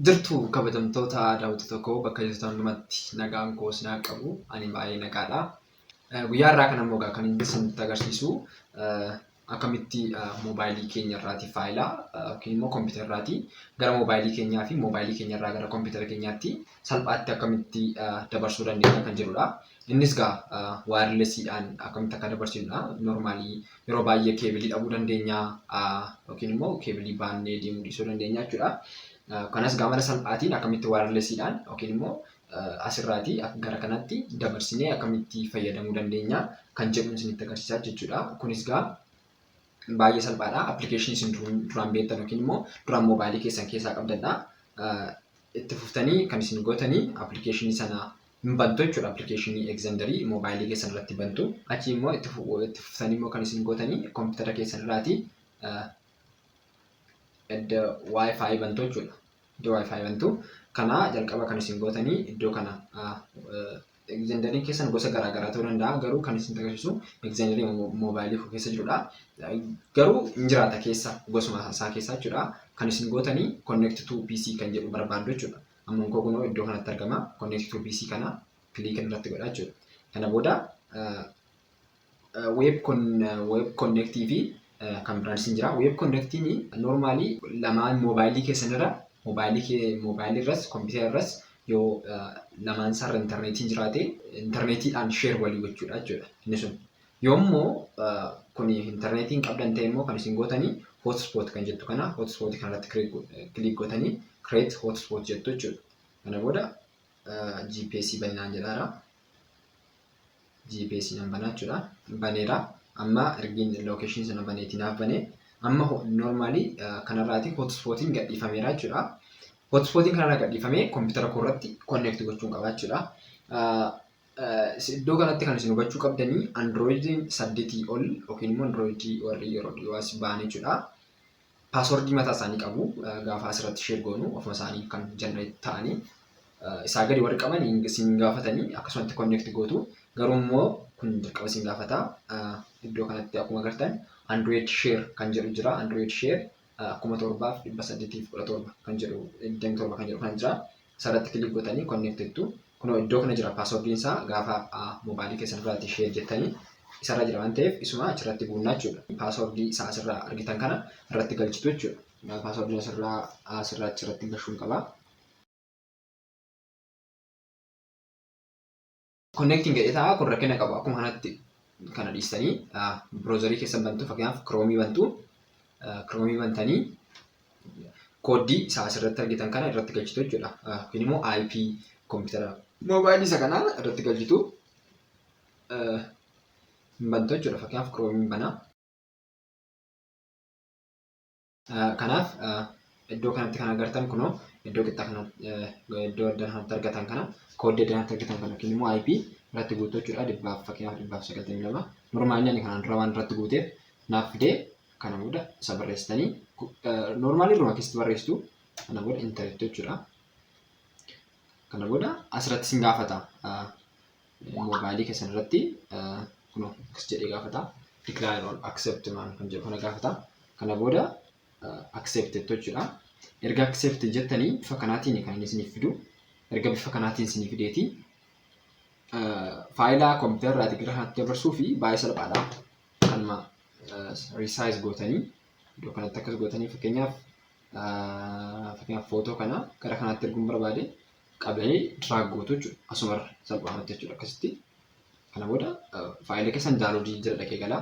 Jirtu kabajamtoota daawwattoota tokko bakka jirtan hundumatti nagaan koo sinaa qabu ani baay'ee nagaadha. Guyyaa irraa kan ammoo kan inni isinitti agarsiisu akkamitti moobaayilii keenya irraatii faayilaa yookiin immoo kompiitara irraatii gara moobaayilii keenyaa fi moobaayilii keenya irraa gara kompiitara keenyaatti salphaatti akkamitti dabarsuu dandeenya kan jedhudha. Innis waayirlesiidhaan akkamitti akka dabarsinudha. Normaalii yeroo baay'ee keebilii dhabuu dandeenya yookiin immoo keebilii baannee deemuu dhiisuu dandeenya jechuudha. Kanas mala salphaatiin akkamitti waayirlesiidhaan yookiin immoo asirraatii gara kanatti dabarsinee akkamitti fayyadamuu dandeenya kan jedhu isinitti agarsiisaa jechuudha. Kunis baay'ee salphaadha. Appilikeeshinii isin duraan beektan yookiin immoo duraan moobaayilii keessan keessaa qabdanidha. Itti fuftanii kan isin gootanii appilikeeshinii sana hin bantu jechuudha. Appilikeeshinii Exzenderii moobaayilii keessan irratti bantu. Achi immoo itti fuftanii immoo kan isin gootanii kompiitara keessan irraatii iddoo Wi-Fi bantu jechuudha. Iddoo Wi-Fi bantu kana jalqaba kan isin gootanii iddoo kana Exzenderii keessan gosa garaagaraa ta'uu danda'a. Garuu kan isin agarsiisu Exzenderii moobaayilii keessa jirudha. Garuu hin jiraata keessa gosuma isaa keessa jechuudha. Kan isin gootanii connect to PC kan jedhu barbaaddu jechuudha. Amma kunoo iddoo kanatti argama. Connect to PC kana kiliik irratti godhaa jechuudha. Kana booda web connectii fi kan biraan isin jira. Web connectiin normaalii lamaan moobaayilii keessan irra moobaayilii irras kompiitara irras yoo lamaan isaarra intarneetiin jiraate intarneetiidhaan sheer walii gochuudha jechuudha. Inni sun yoommoo kun intarneetiin qabdan ta'e immoo kan isin gootanii hotspot kan jettu kana hotspot kanarratti kiliik gootanii create hotspot jettu jechuudha. Kana booda GPS baninaan jedhaara. GPS nan banaa jechuudha. Baneera. Amma ergiin location sana baneetiin naaf banee amma normaalii kanarraatii hotspotiin gadhiifameera jechuudha. Hotspotiin kanarraa gadhiifamee kompiitara koo irratti connect gochuun qaba jechuudha. Iddoo kanatti kan isin hubachuu qabdanii Androidiin 8 ol yookiin immoo Androidii warri yeroo dhiyoos ba'an jechuudha. Paaswordii mataa isaanii qabu. Gaafa asirratti sheer goonu ofuma isaanii kan generate ta'anii isaa gadi warri qaban isin gaafatanii akkasumatti connect gootu. Garuu immoo kun jalqaba isin gaafata. Iddoo kanatti akkuma agartan Android share kan jedhu jira. Android share 7,817 kan jedhu 27 kan jedhu kan jira. Sarratti kiliik gootanii connect jettu. Kunoo iddoo kana jira paaswordiin isaa gaafa moobaayilii keessan irraatti share jettanii isarra jira waan ta'eef isuma achirratti buunaa jechuudha. Paaswordii isaa asirraa argitan kana irratti galchitu jechuudha. Paaswordiin asirraa achirratti galchuun qaba. Connecting jedhetaa kun rakkina qabu akkuma kanatti kana dhiistanii browserii keessan bantu fakkeenyaaf Chrome bantu. Chrome bantanii kooddii isaa asirratti argitan kana irratti galchitu jechuudha. Yookiin immoo IP kompiitara moobaayilii isa kanaa irratti galchitu bantu jechuudha. Fakkeenyaaf Chrome banaa. Kanaaf iddoo kanatti kan agartan kunoo iddoo qixxaa kana iddoo adda kanatti argatan kana kooddii adda kanatti argatan kana yookiin immoo IP irratti guutuu jechuudha. Fakkeenyaaf 292 normaalii ani kanaan dura waan irratti guuteef naaf fidee kana booda isa barreessitanii normaalii irraa keessatti barreessitu kana booda intarneetti jechuudha. Kana booda asirratti isin gaafata moobaayilii keessan irratti kunoo akkas jedhee gaafata declare or accept kan jedhu kana gaafata. Kana booda accept jechuudha. Erga accept jettanii bifa kanaatiin kan inni isiniif fidu. Erga bifa kanaatiin isiniif fideeti faayilaa kompiitara irraatii gara kanatti dabarsuu fi baay'ee salphaadha. Kanuma resize gootanii iddoo kanatti akkas gootanii fakkeenyaaf footoo kana gara kanatti erguun barbaade qabanii drag gootu jechuudha. Asumarra salphaamatti jechuudha akkasitti. Kana booda faayila keessan daawunloodii jala dhaqee gala.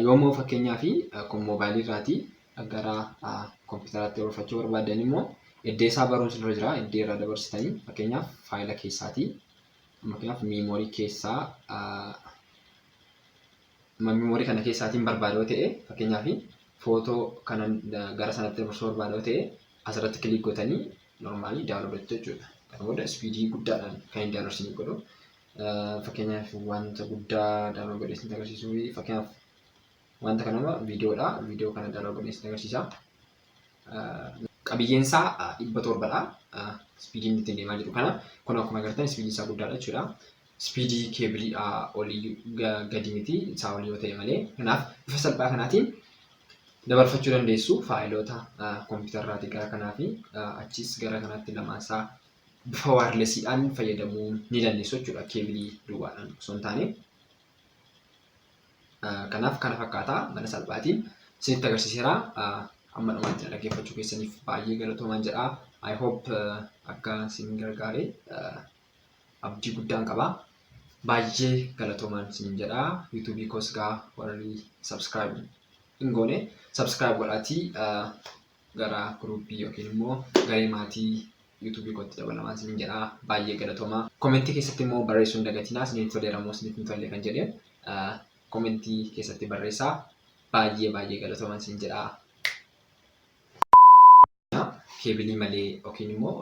Yoommoo fakkeenyaaf kun moobaayilii irraatii gara kompiitaraatti dabarfachuu barbaadan immoo iddoo isaa baruun irra jira. Iddoo irraa dabarsitanii fakkeenyaaf faayila keessaatii fakkeenyaaf miimoorii keessaa miimoorii kana keessaatiin barbaadoo ta'e fakkeenyaaf footoo kana gara sanatti dabarsuu barbaadoo ta'e asirratti kiliik gootanii normaalii daawunloodii jechuudha. Kana booda ispiidii guddaadhaan kan hin dabarsinii godhu. Fakkeenyaaf wanta guddaa daawunloodii godhee isin agarsiisuu fakkeenyaaf wanta kanama viidiyoodha. Viidiyoo kana daawunloodii godhee isin agarsiisa. Qabiyyeen isaa 700dha. Ispiidiin ittiin deemaa jiru kana kun akkuma agartan ispiidii isaa guddaadha jechuudha. Ispiidii keebilii olii gadi miti isaa olii yoo ta'e malee. Kanaaf bifa salphaa kanaatiin dabarfachuu dandeessu faayilota kompiitarraatii gara kanaa fi achis gara kanaatti lamaasaa bifa waayirlesiidhaan fayyadamuu ni dandeessu jechuudha. Keebilii duwwaadhaan osoo hin taane. Kanaaf kana fakkaataa mala salphaatiin isinitti agarsiiseera. Amma dhumaatti na dhaggeeffachuu keessaniif baay'ee galatoomaan jedha. I hope akka isin gargaare abdii guddaan qaba. Baay'ee galatoomaan isin jedha. YouTube koos gaa warri subscribe hin goone subscribe godhaatii gara gruupii yookiin immoo garee maatii YouTube kootti dabalamaa isin jedha. Baay'ee galatoomaa. Komentii keessatti immoo barreessuu hin dagatinaa. Isiniif toleera moo isiniif hin tolle kan jedheen komentii keessatti barreessaa. Baay'ee galatoomaan isin jedha. Keebilii malee yookiin immoo